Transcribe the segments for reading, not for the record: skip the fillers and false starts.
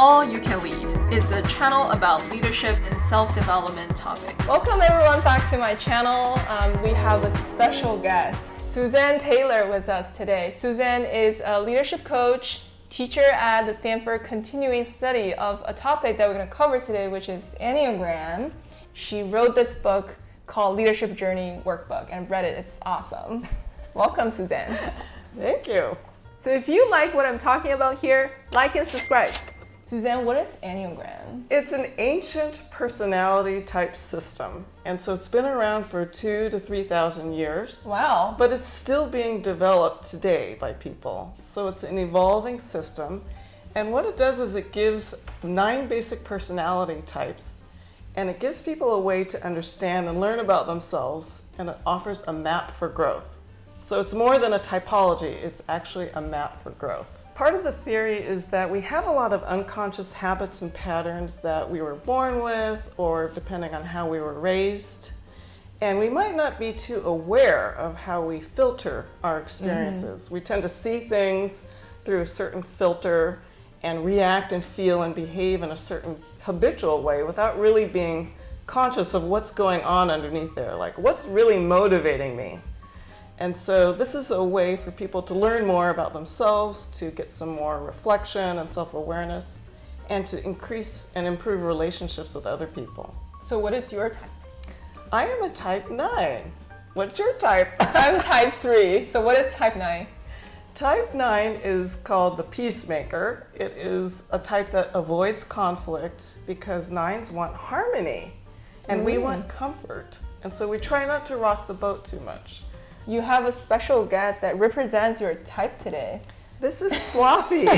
All You Can Lead is a channel about leadership and self-development topics. Welcome everyone back to my channel. We have a special guest, Suzanne Taylor, with us today. Suzanne is a leadership coach, teacher at the Stanford Continuing Study of a topic that we're going to cover today, which is Enneagram. She wrote this book called Leadership Journey Workbook, and I've read it. It's awesome. Welcome, Suzanne. Thank you. So if you like what I'm talking about here, like and subscribe. Suzanne, what is Enneagram? It's an ancient personality type system, and so it's been around for 2,000 to 3,000 years. Wow. But it's still being developed today by people. So it's an evolving system, and what it does is it gives 9 basic personality types, and it gives people a way to understand and learn about themselves, and it offers a map for growth. So it's more than a typology, it's actually a map for growth. Part of the theory is that we have a lot of unconscious habits and patterns that we were born with, or depending on how we were raised, and we might not be too aware of how we filter our experiences. We tend to see things through a certain filter and react and feel and behave in a certain habitual way without really being conscious of what's going on underneath there, like what's really motivating me. And so this is a way for people to learn more about themselves, to get some more reflection and self-awareness, and to increase and improve relationships with other people. So what is your type? I am a type 9. What's your type? I'm type 3. So what is type 9? Type 9 is called the peacemaker. It is a type that avoids conflict because 9s want harmony and we want comfort. And so we try not to rock the boat too much. You have a special guest that represents your type today. This is slothy.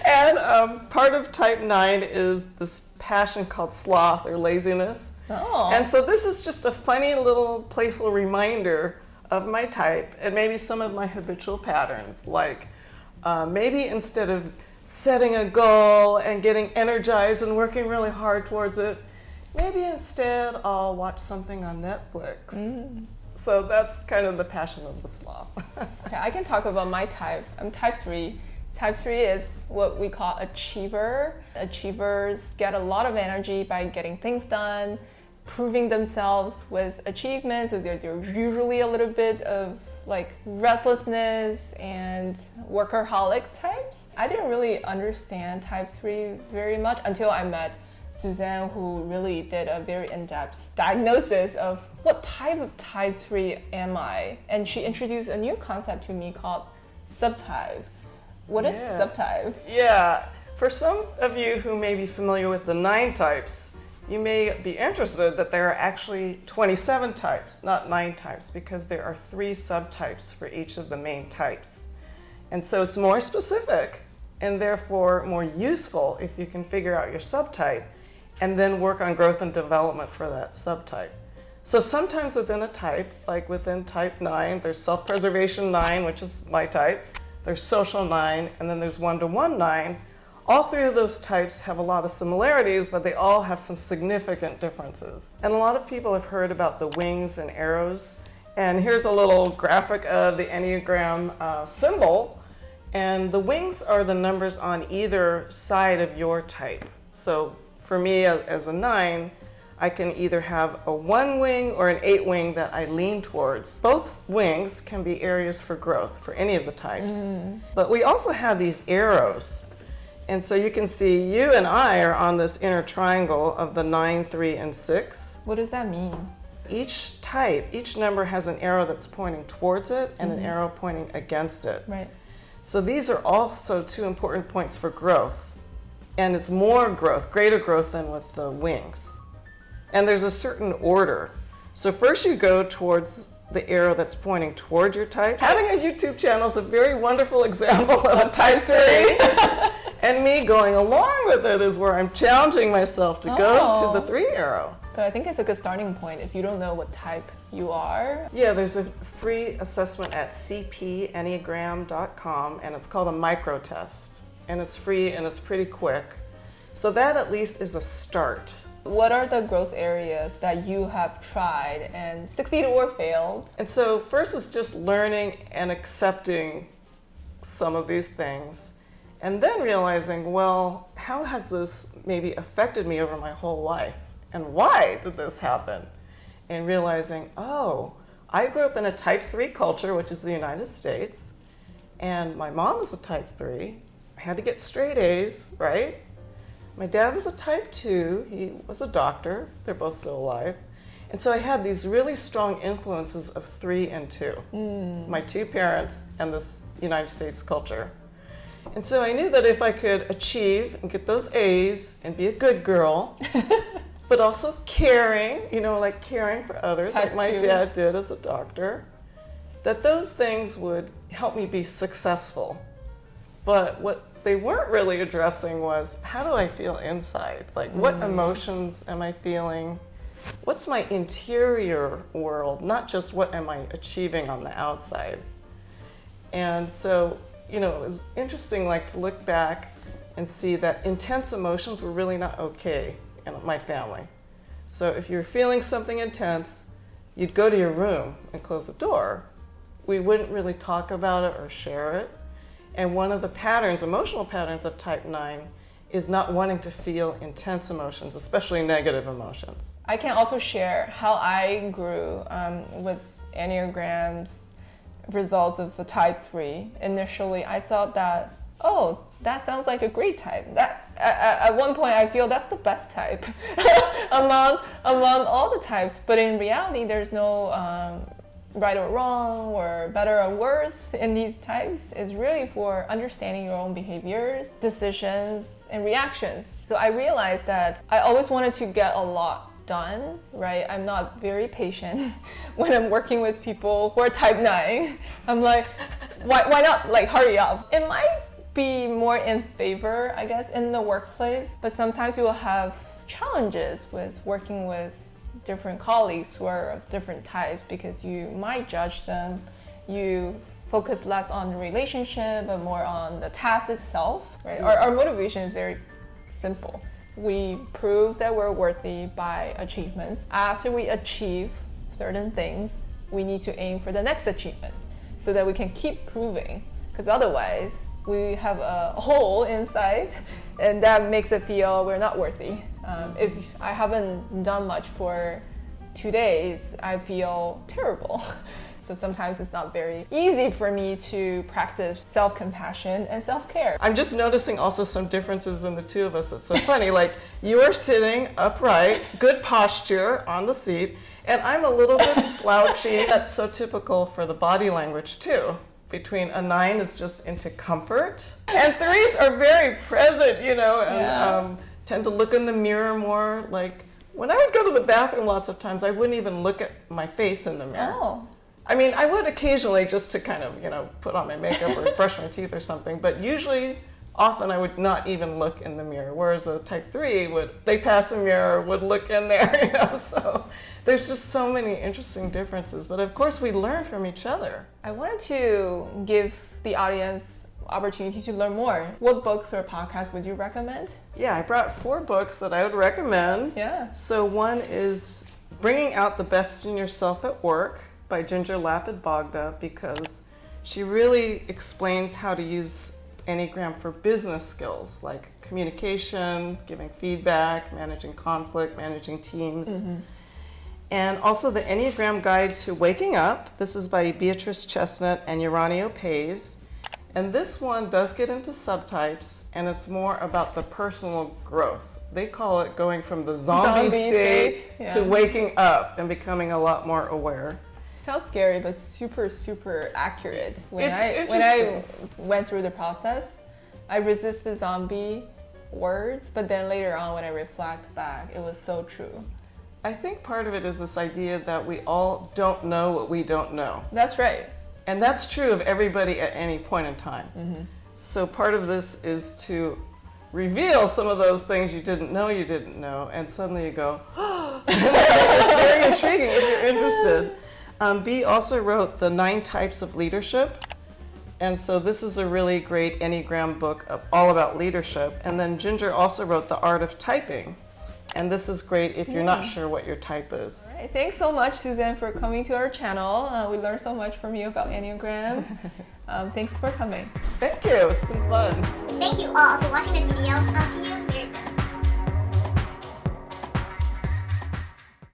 And part of type 9 is this passion called sloth or laziness. Oh. And so this is just a funny little playful reminder of my type and maybe some of my habitual patterns. Like maybe instead of setting a goal and getting energized and working really hard towards it, maybe instead I'll watch something on Netflix. So that's kind of the passion of the sloth. Okay, I can talk about my type. I'm type 3. Type 3 is what we call achiever. Achievers get a lot of energy by getting things done, proving themselves with achievements. So they're usually a little bit of like restlessness and workaholic types. I didn't really understand type 3 very much until I met Suzanne, who really did a very in-depth diagnosis of what type of type 3 am I. And she introduced a new concept to me called subtype. What is subtype? Yeah, for some of you who may be familiar with the 9 types, you may be interested that there are actually 27 types, not 9 types, because there are 3 subtypes for each of the main types. And so it's more specific and therefore more useful if you can figure out your subtype and then work on growth and development for that subtype. So sometimes within a type, like within type 9, there's self-preservation 9, which is my type, there's social 9, and then there's one-to-one 9. All 3 of those types have a lot of similarities, but they all have some significant differences. And a lot of people have heard about the wings and arrows. And here's a little graphic of the Enneagram symbol. And the wings are the numbers on either side of your type. So for me, as a 9, I can either have a 1 wing or an 8 wing that I lean towards. Both wings can be areas for growth for any of the types. But we also have these arrows. And so you can see you and I are on this inner triangle of the 9, 3, and 6. What does that mean? Each type, each number has an arrow that's pointing towards it and an arrow pointing against it. Right. So these are also 2 important points for growth. And it's more growth, greater growth than with the wings. And there's a certain order. So first you go towards the arrow that's pointing towards your type. Having a YouTube channel is a very wonderful example of a type 3. And me going along with it is where I'm challenging myself to go to the 3 arrow. So I think it's a good starting point if you don't know what type you are. Yeah, there's a free assessment at cpenneagram.com, and it's called a micro test. And it's free and it's pretty quick. So that at least is a start. What are the growth areas that you have tried and succeeded or failed? And so first is just learning and accepting some of these things. And then realizing, well, how has this maybe affected me over my whole life? And why did this happen? And realizing, oh, I grew up in a type 3 culture, which is the United States, and my mom was a type 3. I had to get straight A's, right? My dad was a type 2. He was a doctor. They're both still alive. And so I had these really strong influences of 3 and 2, my two parents and this United States culture. And so I knew that if I could achieve and get those A's and be a good girl, but also caring, like caring for others, like my dad did as a doctor, that those things would help me be successful. But what they weren't really addressing was, how do I feel inside? Like, what emotions am I feeling? What's my interior world? Not just what am I achieving on the outside. And so, it was interesting, to look back and see that intense emotions were really not okay in my family. So if you're feeling something intense, you'd go to your room and close the door. We wouldn't really talk about it or share it. And one of the emotional patterns of type 9 is not wanting to feel intense emotions, especially negative emotions. I can also share how I grew with Enneagram's results of a type 3. Initially, I thought that, oh, that sounds like a great type. That at one point, I feel that's the best type among all the types. But in reality, there's no right or wrong or better or worse in these types. It's really for understanding your own behaviors, decisions, and reactions. So I realized that I always wanted to get a lot done, right? I'm not very patient when I'm working with people who are type 9. I'm like, why not hurry up? It might be more in favor, I guess, in the workplace, but sometimes you will have challenges with working with different colleagues who are of different types because you might judge them. You focus less on the relationship but more on the task itself, right? Our motivation is very simple. We prove that we're worthy by achievements. After we achieve certain things, we need to aim for the next achievement so that we can keep proving, because otherwise we have a hole inside and that makes it feel we're not worthy. If I haven't done much for 2 days, I feel terrible. So sometimes it's not very easy for me to practice self-compassion and self-care. I'm just noticing also some differences in the two of us. That's so funny. You are sitting upright, good posture on the seat, and I'm a little bit slouchy. That's so typical for the body language too. Between a 9 is just into comfort, and 3s are very present, and tend to look in the mirror more. When I would go to the bathroom lots of times, I wouldn't even look at my face in the mirror. Oh. I mean, I would occasionally just to kind of, put on my makeup or brush my teeth or something, but often I would not even look in the mirror, whereas a type 3 they pass a mirror, would look in there, so there's just so many interesting differences, but of course we learn from each other. I wanted to give the audience opportunity to learn more. What books or podcasts would you recommend? Yeah, I brought 4 books that I would recommend. Yeah. So one is Bringing Out the Best in Yourself at Work by Ginger Lapid-Bogda, because she really explains how to use Enneagram for business skills like communication, giving feedback, managing conflict, managing teams. Mm-hmm. And also the Enneagram Guide to Waking Up. This is by Beatrice Chestnut and Uranio Pays. And this one does get into subtypes, and it's more about the personal growth. They call it going from the zombie state to waking up and becoming a lot more aware. Sounds scary, but super, super accurate. When I went through the process, I resist the zombie words, but then later on when I reflect back, it was so true. I think part of it is this idea that we all don't know what we don't know. That's right. And that's true of everybody at any point in time. Mm-hmm. So part of this is to reveal some of those things you didn't know, and suddenly you go, oh, it's very intriguing if you're interested. B also wrote The 9 Types of Leadership, and so this is a really great Enneagram book all about leadership. And then Ginger also wrote The Art of Typing, And this is great if you're not sure what your type is. All right. Thanks so much, Suzanne, for coming to our channel. We learned so much from you about Enneagram. Thanks for coming. Thank you. It's been fun. Thank you all for watching this video. I'll see you